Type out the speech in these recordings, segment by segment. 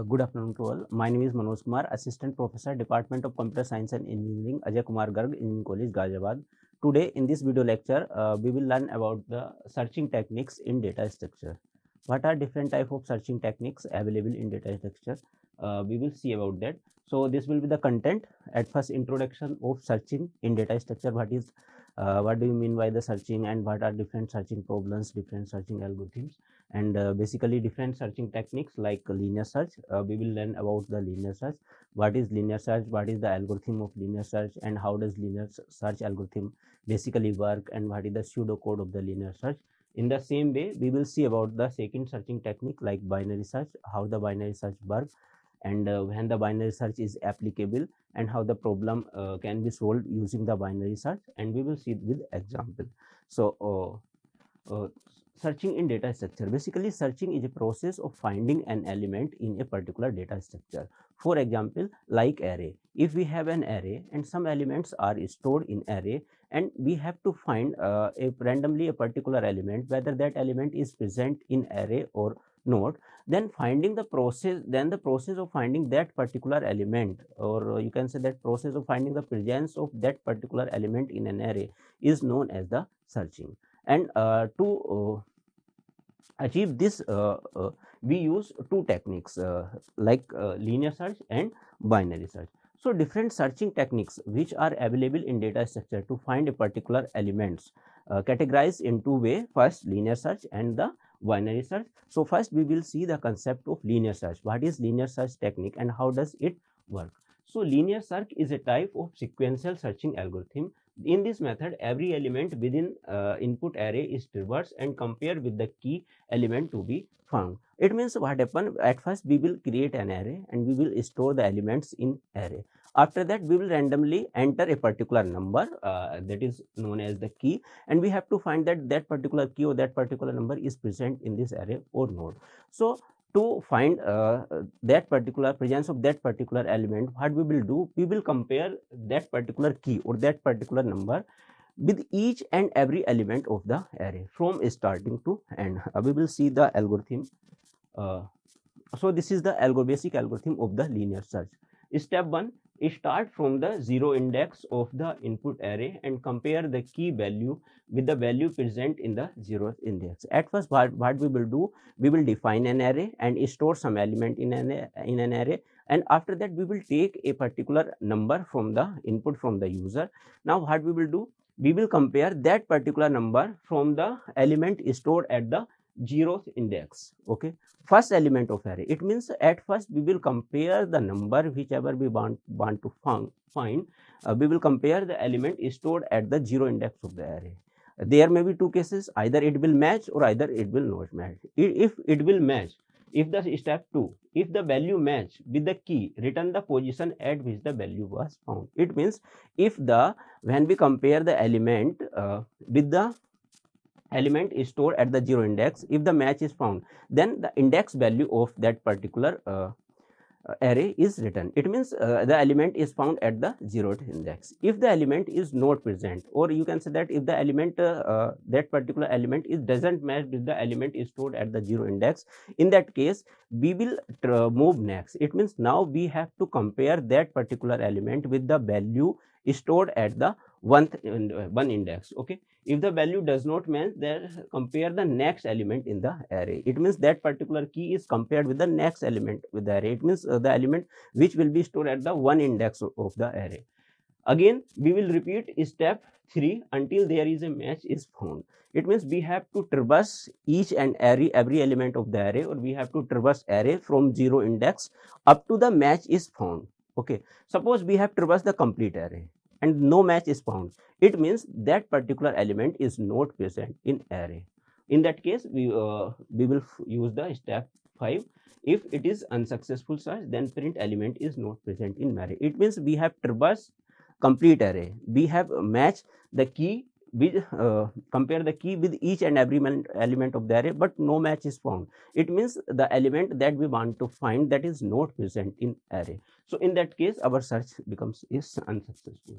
Good afternoon to all. My name is Manoj Kumar, Assistant Professor, Department of Computer Science and Engineering, Akgec Garg, Engineering College, Ghaziabad. Today, in this video lecture, we will learn about the searching techniques in data structure. What are different type of searching techniques available in data structure? We will see about that. So this will be the content. At first, introduction of searching in data structure. What do you mean by the searching, and what are different searching problems, different searching algorithms, and basically different searching techniques like linear search. We will learn about the linear search. What is linear search? What is the algorithm of linear search, and how does linear search algorithm basically work, and what is the pseudocode of the linear search? In the same way, we will see about the second searching technique like binary search, how the binary search works, and when the binary search is applicable, and how the problem can be solved using the binary search, and we will see it with example. So searching in data structure. Basically, searching is a process of finding an element in a particular data structure. For example, like array. If we have an array and some elements are stored in array, and we have to find randomly a particular element, whether that element is present in array or not, then the process of finding that particular element, or you can say that process of finding the presence of that particular element in an array, is known as the searching. And to achieve this, we use two techniques like linear search and binary search. So different searching techniques which are available in data structure to find a particular elements categorized in two ways. First, linear search and the binary search. So first we will see the concept of linear search. What is linear search technique and how does it work? So linear search is a type of sequential searching algorithm. In this method, every element within input array is traversed and compared with the key element to be found. It means what happens, at first we will create an array and we will store the elements in array. After that, we will randomly enter a particular number that is known as the key, and we have to find that that particular key or that particular number is present in this array or not. So to find that particular presence of that particular element, what we will do, we will compare that particular key or that particular number with each and every element of the array from starting to end. We will see the algorithm. So this is the basic algorithm of the linear search. Step 1, start from the zero index of the input array and compare the key value with the value present in the zeroth index. At first, what we will do, we will define an array and store some element in an array, and after that we will take a particular number from the input from the user. Now what we will do, we will compare that particular number from the element stored at the zeroth index. Okay, first element of array. It means at first we will compare the number whichever we want to find. We will compare the element stored at the zero index of the array. There may be two cases, either it will match or either it will not match. If it will match, if the step 2, if the value match with the key, return the position at which the value was found. It means if when we compare the element with the element is stored at the zero index, if the match is found, then the index value of that particular array is written. It means the element is found at the zeroth index. If the element is not present, or you can say that if the element that particular element doesn't match with the element is stored at the zero index, in that case we will move next. It means now we have to compare that particular element with the value stored at the one index. Okay, if the value does not match, then compare the next element in the array. It means that particular key is compared with the next element with the array. It means the element which will be stored at the one index of the array. Again, we will repeat step 3 until there is a match is found. It means we have to traverse each and every element of the array, or we have to traverse array from zero index up to the match is found. Okay, suppose we have traversed the complete array and no match is found. It means that particular element is not present in array. In that case, we will use the step 5. If it is unsuccessful search, then print element is not present in array. It means we have traversed complete array. We have matched the key with compare the key with each and every element of the array, but no match is found. It means the element that we want to find, that is not present in array. So in that case, our search becomes unsuccessful.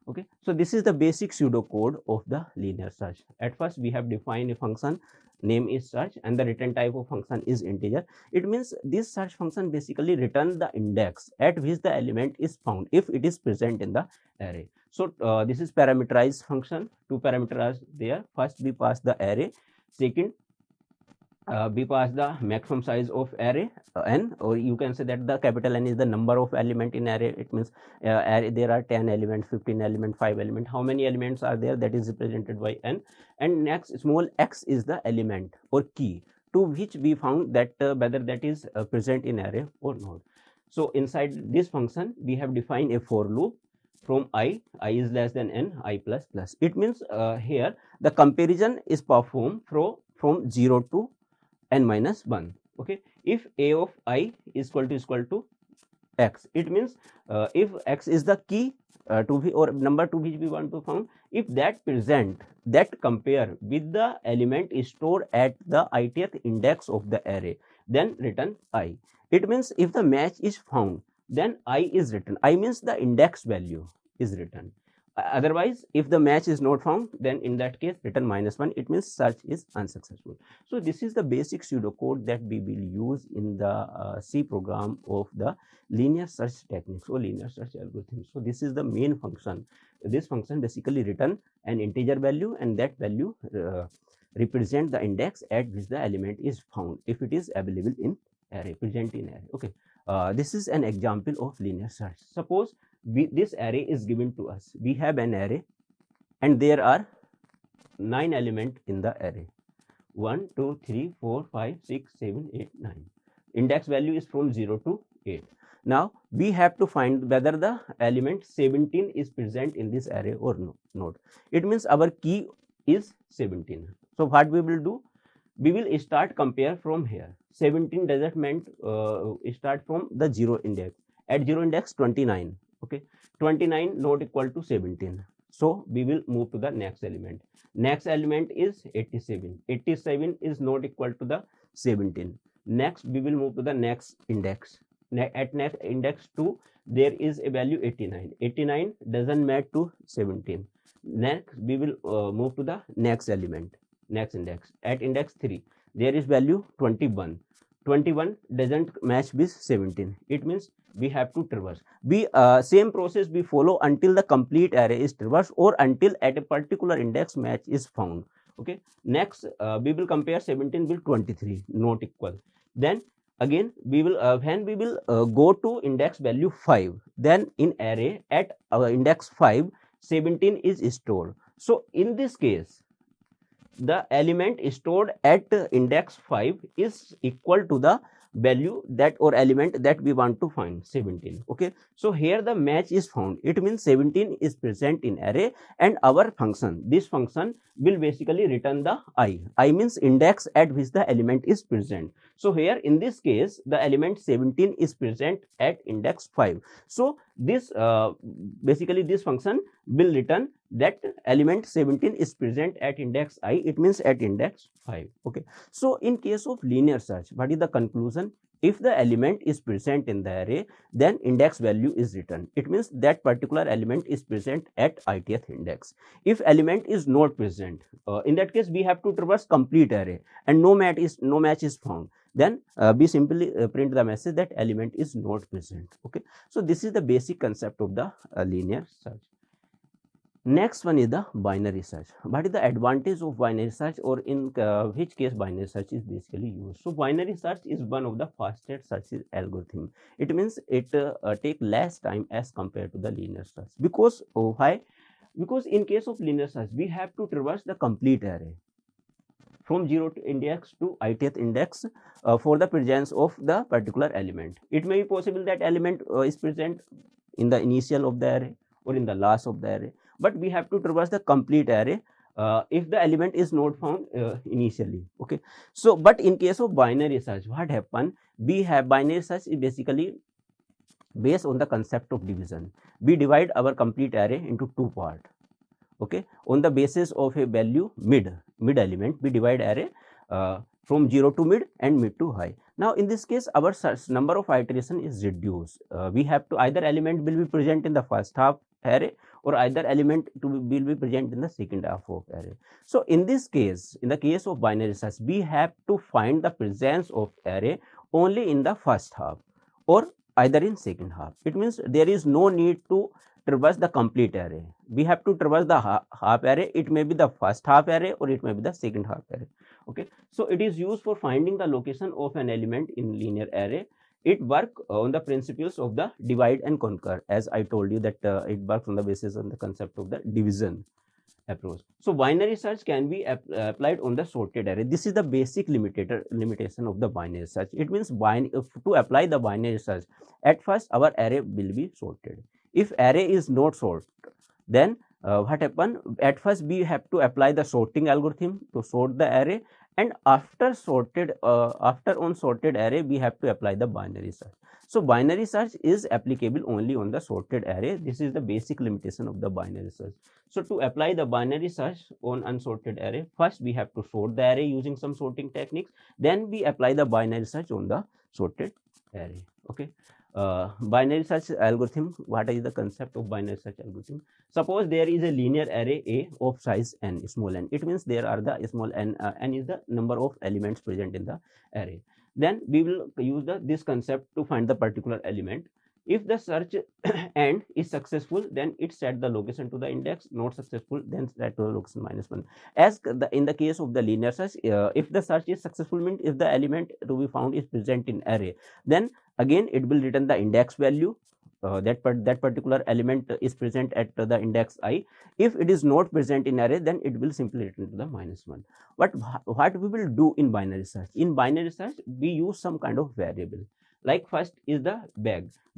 Okay, So this is the basic pseudocode of the linear search. At first we have defined a function, name is search, and the return type of function is integer. It means this search function basically return the index at which the element is found if it is present in the array. So this is parameterized function. To parameterize there, first we pass the array, second we pass the maximum size of array n, or you can say that the capital N is the number of element in array. It means array, there are 10 elements, 15 element, 5 element, how many elements are there, that is represented by n. And next small x is the element or key to which we found that whether that is present in array or not. So inside this function we have defined a for loop from I is less than n, I plus plus. It means here the comparison is performed from 0 to n minus 1. Okay, if a of I is equal to x, it means if x is the key to be or number to which we want to found, if that present, that compare with the element is stored at the ith index of the array, then return I. It means if the match is found, then I is written. I means the index value is written. Otherwise, if the match is not found, then in that case return -1. It means search is unsuccessful. So this is the basic pseudocode that we will use in the C program of the linear search techniques or linear search algorithm. So this is the main function. This function basically return an integer value, and that value represent the index at which the element is found if it is available in array, present in array. Okay, this is an example of linear search. Suppose this array is given to us. We have an array and there are 9 elements in the array. 1, 2, 3, 4, 5, 6, 7, 8, 9. Index value is from 0 to 8. Now we have to find whether the element 17 is present in this array or not. It means our key is 17. So what we will do? We will start compare from here. 17 doesn't mean start from the 0 index. At 0 index 29. Okay, 29 not equal to 17. So we will move to the next element. Next element is 87. 87 is not equal to the 17. Next we will move to the next index. At next index 2 there is a value 89. 89 doesn't match to 17. Next we will move to the next element, next index. At index 3 there is value 21. 21 doesn't match with 17. It means we have to traverse. We same process we follow until the complete array is traversed or until at a particular index match is found. Okay, next we will compare 17 with 23, not equal. Then again we will when we will go to index value 5, then in array at index 5 17 is stored. So in this case the element stored at index 5 is equal to the value that or element that we want to find, 17. Okay, so here the match is found. It means 17 is present in array, and our function, this function will basically return the I means index at which the element is present. So here in this case the element 17 is present at index 5. So this basically this function will return that element 17 is present at index I. It means at index 5. Okay, so in case of linear search, what is the conclusion? If the element is present in the array, then index value is written. It means that particular element is present at ith index. If element is not present, in that case we have to traverse complete array and no match is found. Then we simply print the message that element is not present. Okay, so this is the basic concept of the linear search. Next one is the binary search. What is the advantage of binary search, or in which case binary search is basically used? So binary search is one of the fastest search algorithm. It means it take less time as compared to the linear search. Because why? Because in case of linear search we have to traverse the complete array from 0 to index to ith index for the presence of the particular element. It may be possible that element is present in the initial of the array or in the last of the array, but we have to traverse the complete array if the element is not found initially. Okay, so but in case of binary search, what happen? We have binary search is basically based on the concept of division. We divide our complete array into two parts. Okay, on the basis of a value mid element, we divide array from 0 to mid and mid to high. Now in this case our search number of iteration is reduced. We have to either element will be present in the first half array or either element will be present in the second half of array. So in this case, in the case of binary search, we have to find the presence of array only in the first half or either in second half. It means there is no need to traverse the complete array. We have to traverse the half array. It may be the first half array or it may be the second half array. Okay, so it is used for finding the location of an element in linear array. It works on the principles of the divide and conquer, as I told you that it works on the basis of the concept of the division approach. So binary search can be applied on the sorted array. This is the basic limitation of the binary search. It means to apply the binary search, at first our array will be sorted. If array is not sorted, then what happen? At first we have to apply the sorting algorithm to sort the array, and after on sorted array we have to apply the binary search. So binary search is applicable only on the sorted array. This is the basic limitation of the binary search. So to apply the binary search on unsorted array, first we have to sort the array using some sorting techniques, then we apply the binary search on the sorted array. Okay. Binary search algorithm. What is the concept of binary search algorithm? Suppose there is a linear array A of size n, small n. It means there are the small n, n is the number of elements present in the array. Then we will use this concept to find the particular element. If the search and is successful, then it set the location to the index. Not successful, then set to the location -1. As in the case of the linear search, if the search is successful, means if the element to be found is present in array, then again it will return the index value. That particular element is present at the index I. If it is not present in array, then it will simply return to the -1. But what we will do in binary search? In binary search, we use some kind of variable. Like first is the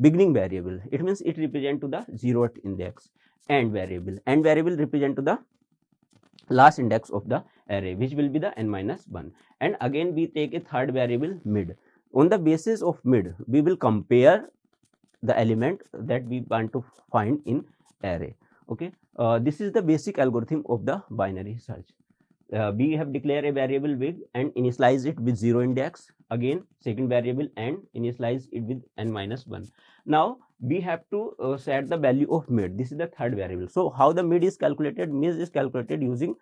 beginning variable. It means it represent to the 0th index. End variable represent to the last index of the array, which will be the n-1. And again we take a third variable, mid. On the basis of mid, we will compare the element that we want to find in array. Okay, this is the basic algorithm of the binary search. We have declared a variable big and initialize it with 0 index. Again second variable and initialize it with n-1. Now we have to set the value of mid. This is the third variable. So how the mid is calculated? Mid is calculated using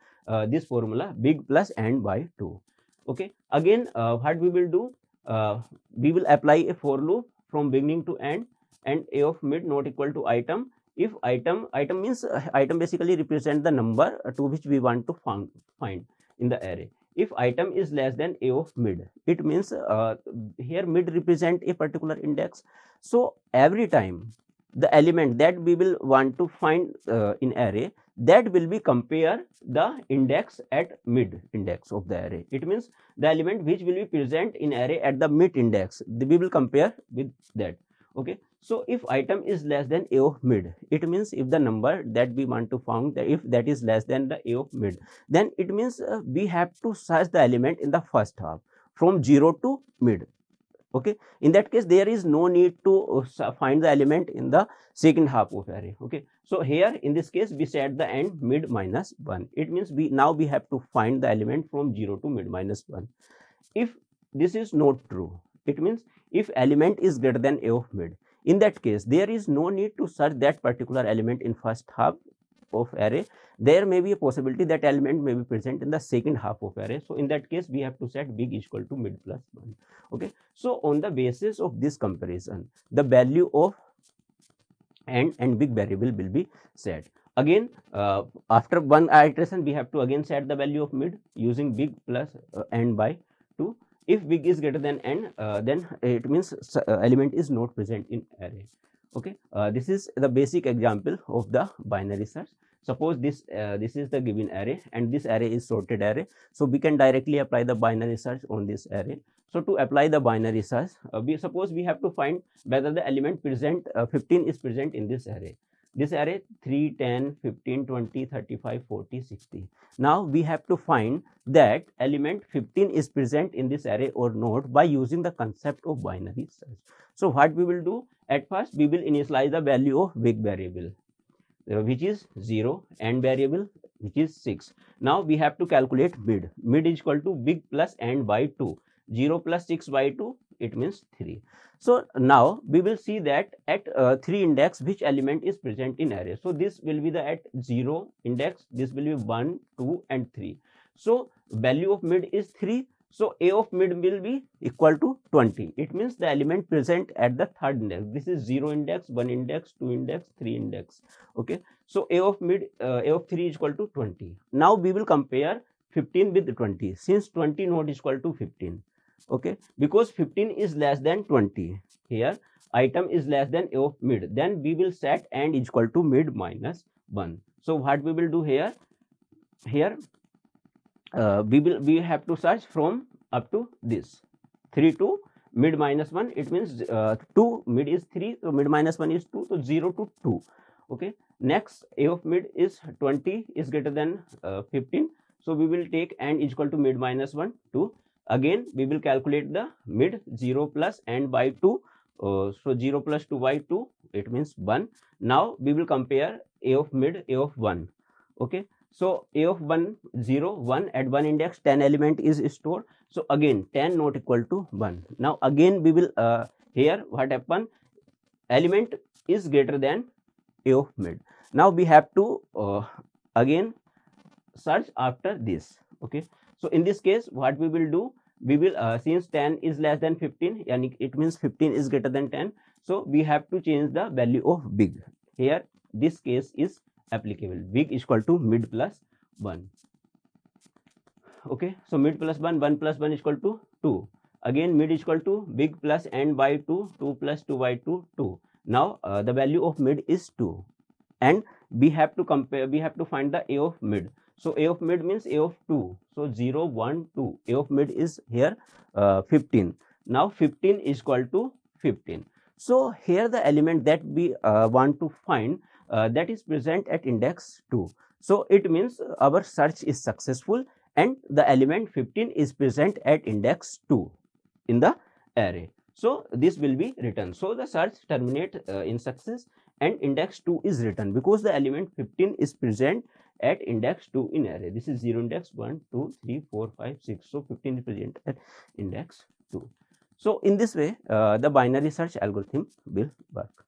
this formula, big plus n by 2. Okay, again what we will do? We will apply a for loop from beginning to end, and a of mid not equal to item. If item means item basically represent the number to which we want to find in the array. If item is less than a of mid, it means here mid represent a particular index. So every time the element that we will want to find in array, that will be compare the index at mid index of the array. It means the element which will be present in array at the mid index, we will compare with that. Okay, so if item is less than a of mid, it means if the number that we want to find, if that is less than the a of mid, then it means we have to search the element in the first half from 0 to mid. Okay, in that case there is no need to find the element in the second half of array. Okay, so here in this case we set the end mid -1. It means we have to find the element from 0 to mid -1. If this is not true, it means if element is greater than a of mid, in that case there is no need to search that particular element in first half of array. There may be a possibility that element may be present in the second half of array. So in that case we have to set big is equal to mid +1. Okay, so on the basis of this comparison, the value of end and big variable will be set. Again after one iteration we have to again set the value of mid using big plus end by 2. If big is greater than n, then it means element is not present in array. Okay, this is the basic example of the binary search. Suppose this is the given array and this array is sorted array. So we can directly apply the binary search on this array. So to apply the binary search, suppose we have to find whether the element present 15 is present in this array. This array 3, 10, 15, 20, 35, 40, 60. Now we have to find that element 15 is present in this array or not by using the concept of binary search. So what we will do? At first we will initialize the value of big variable, which is 0, end variable which is 6. Now we have to calculate mid. Mid is equal to big plus end by 2. 0 plus 6 by 2, it means 3. So now we will see that at 3 index which element is present in array. So this will be the at 0 index, this will be 1, 2 and 3. So value of mid is 3. So a of mid will be equal to 20. It means the element present at the third index. This is 0 index, 1 index, 2 index, 3 index. Okay. So a of mid, a of 3 is equal to 20. Now we will compare 15 with 20. Since 20 not is equal to 15. Okay, because 15 is less than 20. Here item is less than a of mid. Then we will set and is equal to mid minus 1. So what we will do here? Here we have to search from up to this 3 to mid minus 1. It means 2 mid is 3, so mid minus 1 is 2, so 0 to 2. Okay, next a of mid is 20 is greater than 15, so we will take and is equal to mid minus 1 2. Again we will calculate the mid 0 plus and by 2, so 0 plus 2 by 2, it means 1. Now we will compare a of mid, a of 1. Okay, so a of 1 0 1, at 1 index 10 element is stored, so again 10 not equal to 1. Now again we will here what happen, element is greater than a of mid. Now we have to again search after this. Okay, so in this case what we will do, we will since 10 is less than 15, and it means 15 is greater than 10, so we have to change the value of big. Here this case is applicable, big is equal to mid plus 1. Okay, so mid plus 1, 1 plus 1 is equal to 2. Again mid is equal to big plus n by 2, 2 plus 2 by 2, 2. Now the value of mid is 2, and we have to compare, we have to find the a of mid. So a of mid means a of 2, so 0 1 2, a of mid is here 15. Now 15 is equal to 15. So here the element that we want to find, that is present at index 2. So it means our search is successful and the element 15 is present at index 2 in the array. So this will be written. So the search terminate in success and index 2 is written because the element 15 is present at index 2 in array. This is 0 index 1 2 3 4 5 6. So 15 is present at index 2. So in this way the binary search algorithm will work.